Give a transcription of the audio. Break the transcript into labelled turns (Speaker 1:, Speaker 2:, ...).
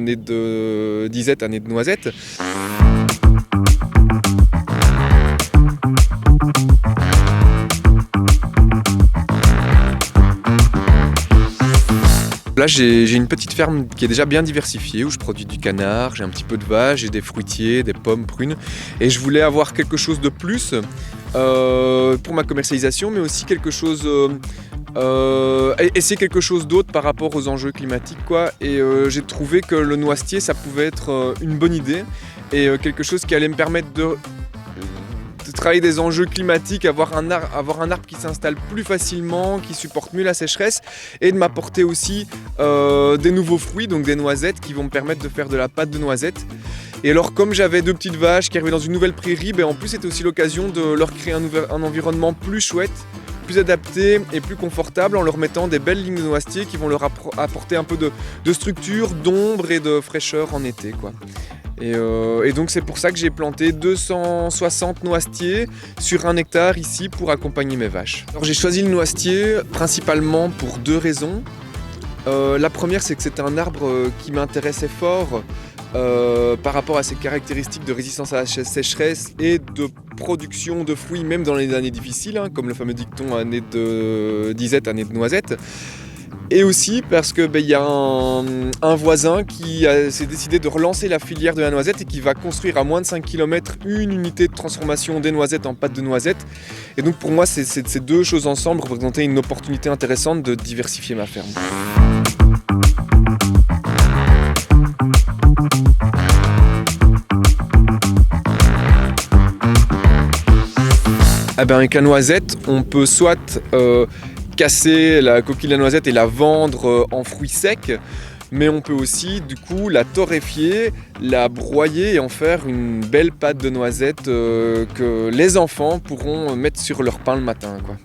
Speaker 1: nés de disette à nés de noisette. Là, j'ai une petite ferme qui est déjà bien diversifiée, où je produis du canard, j'ai un petit peu de vaches, j'ai des fruitiers, des pommes, prunes. Et je voulais avoir quelque chose de plus pour ma commercialisation, mais aussi quelque chose... essayer quelque chose d'autre par rapport aux enjeux climatiques, quoi. Et j'ai trouvé que le noisetier, ça pouvait être une bonne idée et quelque chose qui allait me permettre de travailler des enjeux climatiques, avoir un arbre qui s'installe plus facilement, qui supporte mieux la sécheresse, et de m'apporter aussi des nouveaux fruits, donc des noisettes qui vont me permettre de faire de la pâte de noisettes. Et alors, comme j'avais 2 petites vaches qui arrivaient dans une nouvelle prairie, en plus c'était aussi l'occasion de leur créer un environnement plus chouette, plus adapté et plus confortable, en leur mettant des belles lignes de noisetiers qui vont leur apporter un peu de structure, d'ombre et de fraîcheur en été, quoi. Et donc c'est pour ça que j'ai planté 260 noisetiers sur 1 hectare ici pour accompagner mes vaches. Alors j'ai choisi le noisetier principalement pour 2 raisons. La première, c'est que c'est un arbre qui m'intéressait fort par rapport à ses caractéristiques de résistance à la sécheresse et de production de fruits même dans les années difficiles, comme le fameux dicton année de disette, année de noisette. Et aussi parce que y a un voisin qui s'est décidé de relancer la filière de la noisette et qui va construire à moins de 5 km une unité de transformation des noisettes en pâte de noisette. Et donc pour moi, ces 2 choses ensemble représentaient une opportunité intéressante de diversifier ma ferme. Avec la noisette, on peut soit casser la coquille de la noisette et la vendre en fruits secs, mais on peut aussi du coup la torréfier, la broyer et en faire une belle pâte de noisette que les enfants pourront mettre sur leur pain le matin, quoi.